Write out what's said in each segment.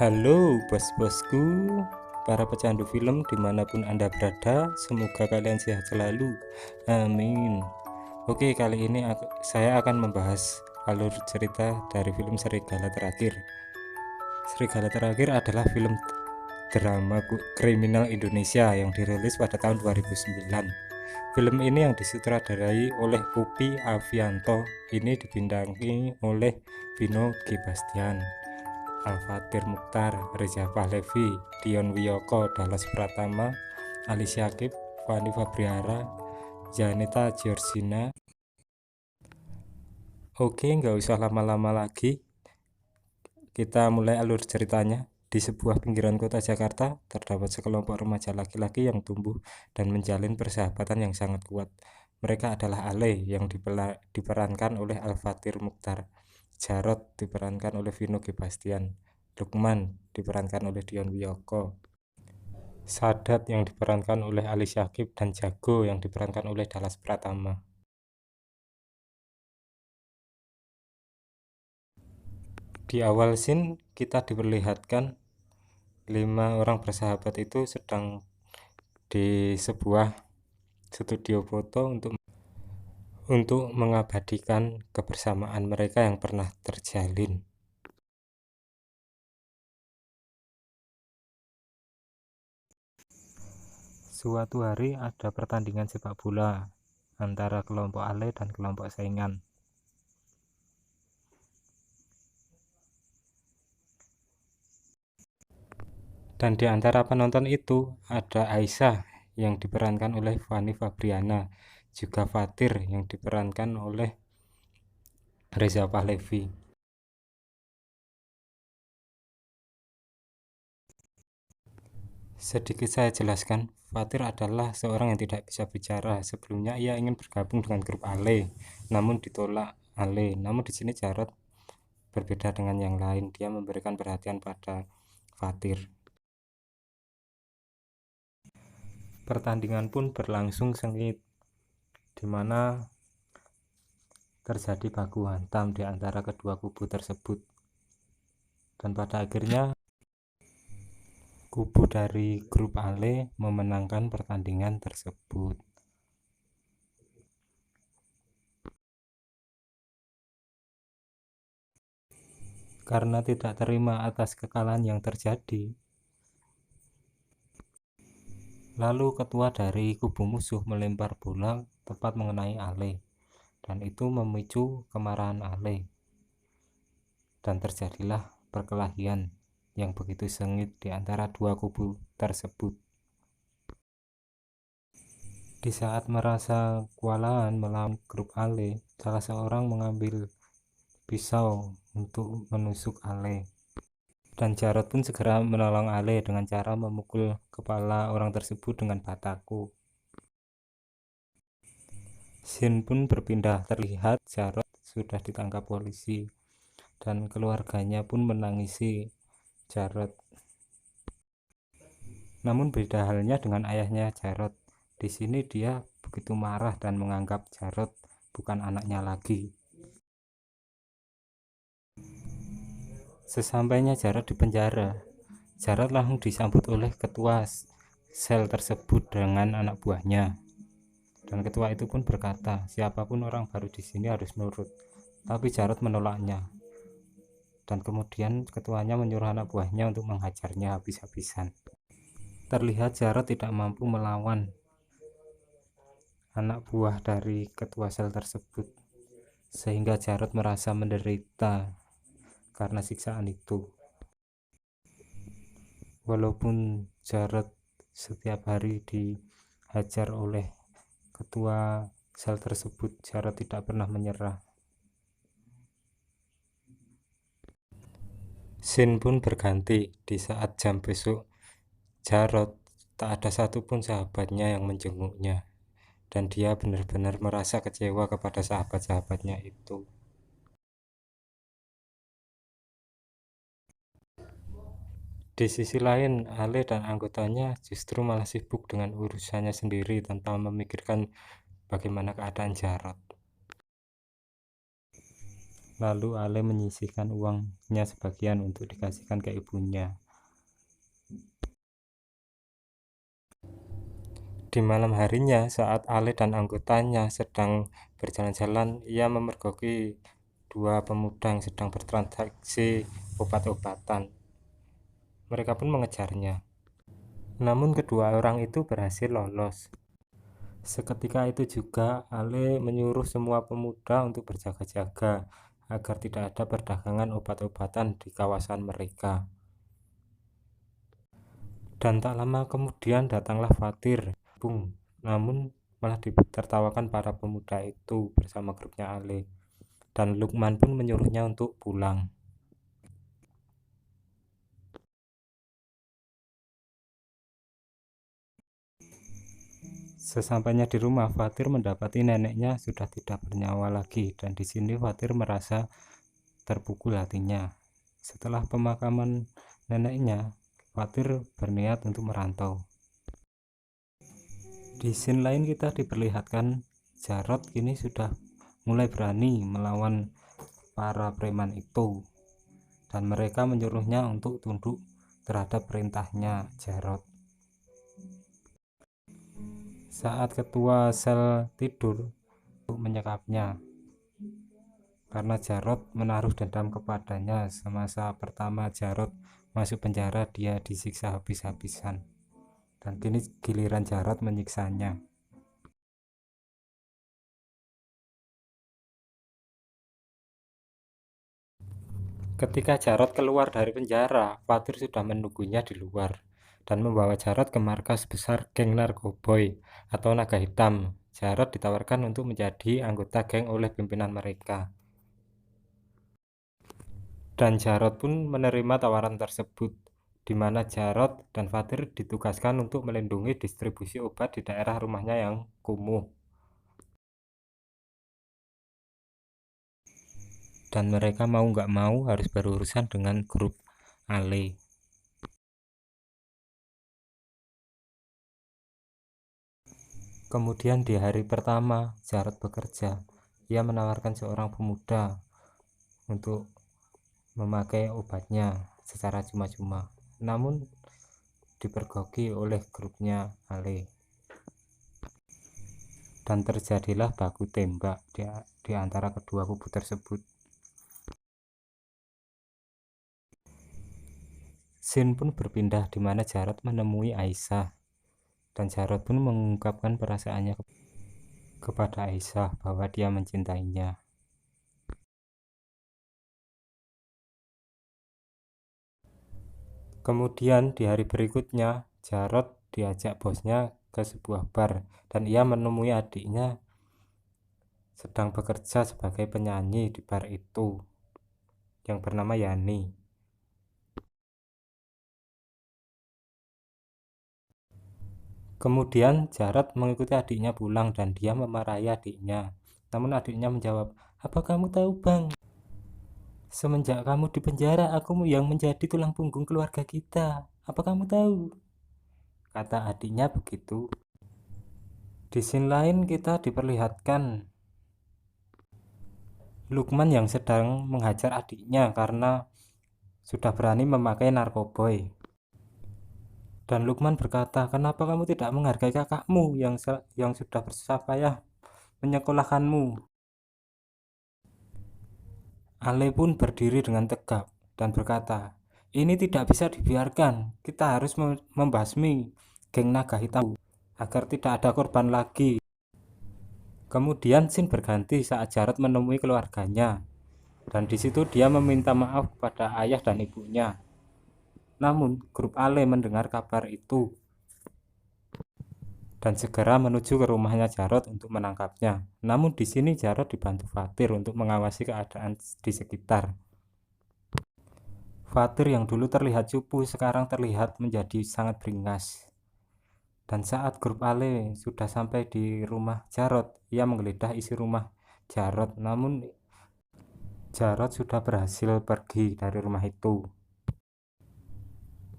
Halo bos-bosku, para pecandu film dimanapun Anda berada, semoga kalian sehat selalu. Amin. Oke, kali ini saya akan membahas alur cerita dari film Serigala Terakhir. Serigala Terakhir adalah film drama kriminal Indonesia yang dirilis pada tahun 2009. Film ini yang disutradarai oleh Upi Avianto, ini dibintangi oleh Vino G. Bastian, Al-Fatir Muchtar, Reza Pahlavi, Dion Wiyoko, Dallas Pratama, Ali Syakib, Fanny Fabriara, Janita Georgina. Oke, nggak usah lama-lama lagi, kita mulai alur ceritanya. Di sebuah pinggiran kota Jakarta, terdapat sekelompok remaja laki-laki yang tumbuh dan menjalin persahabatan yang sangat kuat. Mereka adalah Ale yang diperankan oleh Al-Fatir Muchtar, Jarot diperankan oleh Vino G. Bastian, Lukman diperankan oleh Dion Wiyoko, Sadat yang diperankan oleh Ali Syakib, dan Jago yang diperankan oleh Dallas Pratama. Di awal scene kita diperlihatkan 5 orang bersahabat itu sedang di sebuah studio foto untuk mengabadikan kebersamaan mereka yang pernah terjalin. Suatu hari ada pertandingan sepak bola antara kelompok Ale dan kelompok saingan. Dan di antara penonton itu ada Aisyah yang diperankan oleh Fanny Fabriana, juga Fatir yang diperankan oleh Reza Pahlavi. Sedikit saya jelaskan, Fatir adalah seorang yang tidak bisa bicara. Sebelumnya ia ingin bergabung dengan grup Ale, namun ditolak Ale. Namun di sini Jarot berbeda dengan yang lain, dia memberikan perhatian pada Fatir. Pertandingan pun berlangsung sengit, di mana terjadi baku hantam di antara kedua kubu tersebut. Dan pada akhirnya kubu dari grup Ale memenangkan pertandingan tersebut. Karena tidak terima atas kekalahan yang terjadi, lalu ketua dari kubu musuh melempar bola tepat mengenai Ale, dan itu memicu kemarahan Ale, dan terjadilah perkelahian yang begitu sengit di antara dua kubu tersebut. Di saat merasa kewalahan melawan grup Ale, salah seorang mengambil pisau untuk menusuk Ale, dan Jarot pun segera menolong Ale dengan cara memukul kepala orang tersebut dengan bataku. Scene pun berpindah, terlihat Jarot sudah ditangkap polisi dan keluarganya pun menangisi Jarot. Namun beda halnya dengan ayahnya Jarot. Di sini dia begitu marah dan menganggap Jarot bukan anaknya lagi. Sesampainya Jarot di penjara, Jarot langsung disambut oleh ketua sel tersebut dengan anak buahnya. Dan ketua itu pun berkata, siapapun orang baru di sini harus nurut. Tapi Jarot menolaknya. Dan kemudian ketuanya menyuruh anak buahnya untuk menghajarnya habis-habisan. Terlihat Jarot tidak mampu melawan anak buah dari ketua sel tersebut, sehingga Jarot merasa menderita karena siksaan itu. Walaupun Jarot setiap hari dihajar oleh ketua sel tersebut, Jarot tidak pernah menyerah. Scene pun berganti di saat jam besok. Jarot tak ada satupun sahabatnya yang menjenguknya, dan dia benar-benar merasa kecewa kepada sahabat-sahabatnya itu. Di sisi lain, Ale dan anggotanya justru malah sibuk dengan urusannya sendiri tanpa memikirkan bagaimana keadaan Jarot. Lalu Ale menyisihkan uangnya sebagian untuk dikasihkan ke ibunya. Di malam harinya, saat Ale dan anggotanya sedang berjalan-jalan, ia memergoki dua pemuda yang sedang bertransaksi obat-obatan. Mereka pun mengejarnya. Namun kedua orang itu berhasil lolos. Seketika itu juga Ale menyuruh semua pemuda untuk berjaga-jaga agar tidak ada perdagangan obat-obatan di kawasan mereka. Dan tak lama kemudian datanglah Fatir, namun malah ditertawakan para pemuda itu bersama grupnya Ale. Dan Lukman pun menyuruhnya untuk pulang. Sesampainya di rumah, Fatir mendapati neneknya sudah tidak bernyawa lagi, dan di sini Fatir merasa terpukul hatinya. Setelah pemakaman neneknya, Fatir berniat untuk merantau. Di scene lain kita diperlihatkan Jarot kini sudah mulai berani melawan para preman itu, dan mereka menyuruhnya untuk tunduk terhadap perintahnya Jarot. Saat ketua sel tidur untuk menyekapnya karena Jarot menaruh dendam kepadanya. Semasa pertama Jarot masuk penjara, dia disiksa habis-habisan, dan kini giliran Jarot menyiksanya. Ketika Jarot keluar dari penjara, Fatir sudah menunggunya di luar dan membawa Jarot ke markas besar geng Narkoboy atau Naga Hitam. Jarot ditawarkan untuk menjadi anggota geng oleh pimpinan mereka. Dan Jarot pun menerima tawaran tersebut, di mana Jarot dan Fatir ditugaskan untuk melindungi distribusi obat di daerah rumahnya yang kumuh. Dan mereka mau nggak mau harus berurusan dengan grup Ale. Kemudian di hari pertama Jarot bekerja, ia menawarkan seorang pemuda untuk memakai obatnya secara cuma-cuma, namun dipergoki oleh grupnya Ale. Dan terjadilah baku tembak di antara kedua kubu tersebut. Scene pun berpindah di mana Jarot menemui Aisyah, dan Jarot pun mengungkapkan perasaannya kepada Aisyah bahwa dia mencintainya. Kemudian di hari berikutnya Jarot diajak bosnya ke sebuah bar, dan ia menemui adiknya sedang bekerja sebagai penyanyi di bar itu yang bernama Yani. Kemudian Jarot mengikuti adiknya pulang dan dia memarahi adiknya. Namun adiknya menjawab, "Apa kamu tahu, Bang? Semenjak kamu di penjara, aku yang menjadi tulang punggung keluarga kita. Apa kamu tahu?" Kata adiknya begitu. Di scene lain kita diperlihatkan Lukman yang sedang menghajar adiknya karena sudah berani memakai narkoboy. Dan Lukman berkata, "Kenapa kamu tidak menghargai kakakmu yang sudah bersusah payah menyekolahkanmu?" Ale pun berdiri dengan tegap dan berkata, "Ini tidak bisa dibiarkan. Kita harus membasmi geng Naga Hitam agar tidak ada korban lagi." Kemudian scene berganti saat Jarot menemui keluarganya, dan di situ dia meminta maaf kepada ayah dan ibunya. Namun grup Ale mendengar kabar itu dan segera menuju ke rumahnya Jarot untuk menangkapnya. Namun di sini Jarot dibantu Fatir untuk mengawasi keadaan di sekitar. Fatir yang dulu terlihat cupu sekarang terlihat menjadi sangat beringas. Dan saat grup Ale sudah sampai di rumah Jarot, ia menggeledah isi rumah Jarot, namun Jarot sudah berhasil pergi dari rumah itu.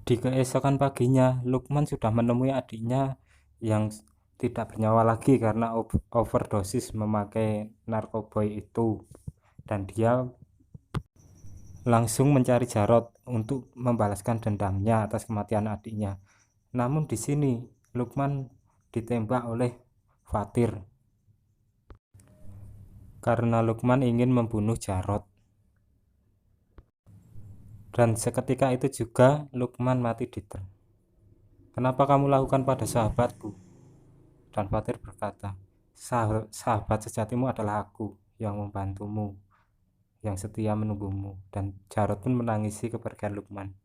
Di keesokan paginya, Lukman sudah menemui adiknya yang tidak bernyawa lagi karena overdosis memakai narkoboy itu, dan dia langsung mencari Jarod untuk membalaskan dendamnya atas kematian adiknya. Namun di sini Lukman ditembak oleh Fatir karena Lukman ingin membunuh Jarod. Dan seketika itu juga Lukman mati ditelan. "Kenapa kamu lakukan pada sahabatku?" Dan Fatir berkata, Sahabat sejatimu adalah aku yang membantumu, yang setia menunggumu." Dan Jarod pun menangisi kepergian Lukman.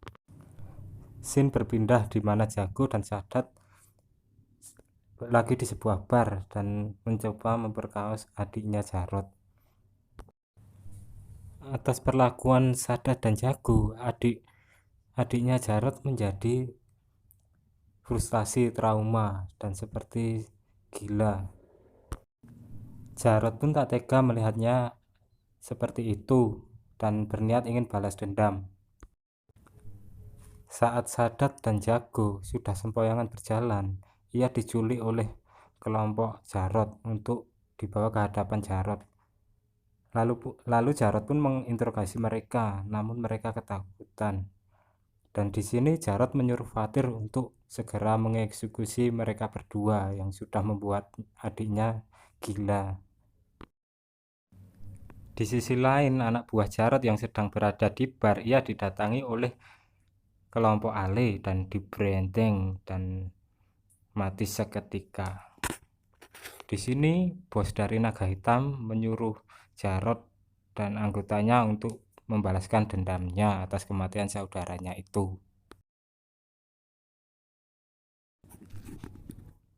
Scene berpindah di mana Jago dan Sadat lagi di sebuah bar dan mencoba memperkaos adiknya Jarod. Atas perlakuan Sadat dan Jago, adiknya Jarod menjadi frustasi, trauma, dan seperti gila. Jarod pun tak tega melihatnya seperti itu dan berniat ingin balas dendam. Saat Sadat dan Jago sudah sempoyangan berjalan, ia diculik oleh kelompok Jarod untuk dibawa ke hadapan Jarod. Lalu Jarod pun menginterogasi mereka, namun mereka ketakutan. Dan di sini Jarod menyuruh Fatir untuk segera mengeksekusi mereka berdua yang sudah membuat adiknya gila. Di sisi lain, anak buah Jarod yang sedang berada di bar, ia didatangi oleh kelompok Ale dan diberenteng dan mati seketika. Di sini bos dari Naga Hitam menyuruh Jarod dan anggotanya untuk membalaskan dendamnya atas kematian saudaranya itu.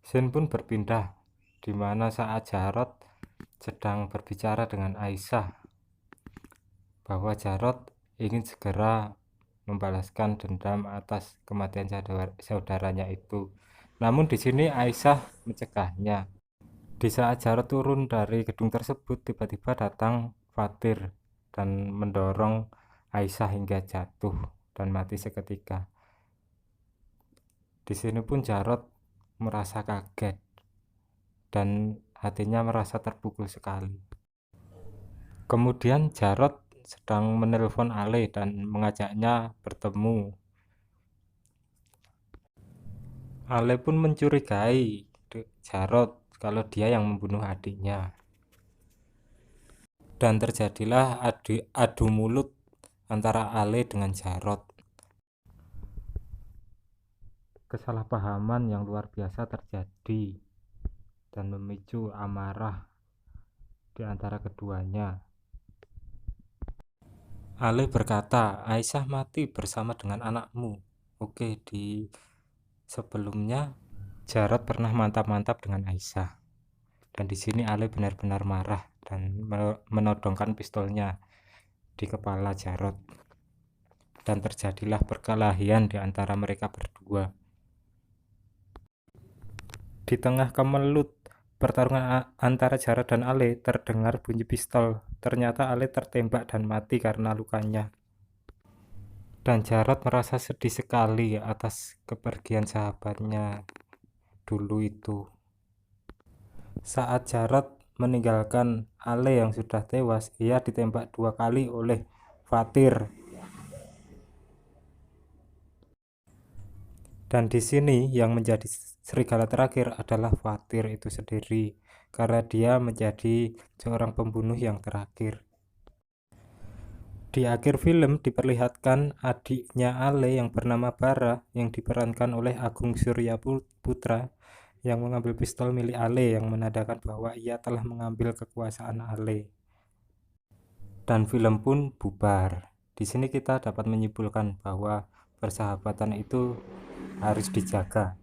Scene pun berpindah di mana saat Jarod sedang berbicara dengan Aisyah bahwa Jarod ingin segera membalaskan dendam atas kematian saudaranya itu. Namun di sini Aisyah mencegahnya. Di saat Jarod turun dari gedung tersebut, tiba-tiba datang Fatir dan mendorong Aisyah hingga jatuh dan mati seketika. Di sini pun Jarod merasa kaget dan hatinya merasa terpukul sekali. Kemudian Jarod sedang menelpon Ale dan mengajaknya bertemu. Ale pun mencurigai Jarod kalau dia yang membunuh adiknya. Dan terjadilah adu mulut antara Ale dengan Jarod. Kesalahpahaman yang luar biasa terjadi dan memicu amarah di antara keduanya. Ale berkata, "Aisyah mati bersama dengan anakmu." Oke, di sebelumnya Jarod pernah mantap-mantap dengan Aisyah. Dan di sini Ale benar-benar marah dan menodongkan pistolnya di kepala Jarod. Dan terjadilah perkelahian di antara mereka berdua. Di tengah kemelut pertarungan antara Jarod dan Ale, terdengar bunyi pistol. Ternyata Ale tertembak dan mati karena lukanya. Dan Jarod merasa sedih sekali atas kepergian sahabatnya dulu itu. Saat Jarod meninggalkan Ale yang sudah tewas, ia ditembak 2 kali oleh Fatir. Dan di sini yang menjadi serigala terakhir adalah Fatir itu sendiri, karena dia menjadi seorang pembunuh yang terakhir. Di akhir film diperlihatkan adiknya Ale yang bernama Bara yang diperankan oleh Agung Suryaputra yang mengambil pistol milik Ale yang menandakan bahwa ia telah mengambil kekuasaan Ale. Dan film pun bubar. Di sini kita dapat menyimpulkan bahwa persahabatan itu harus dijaga.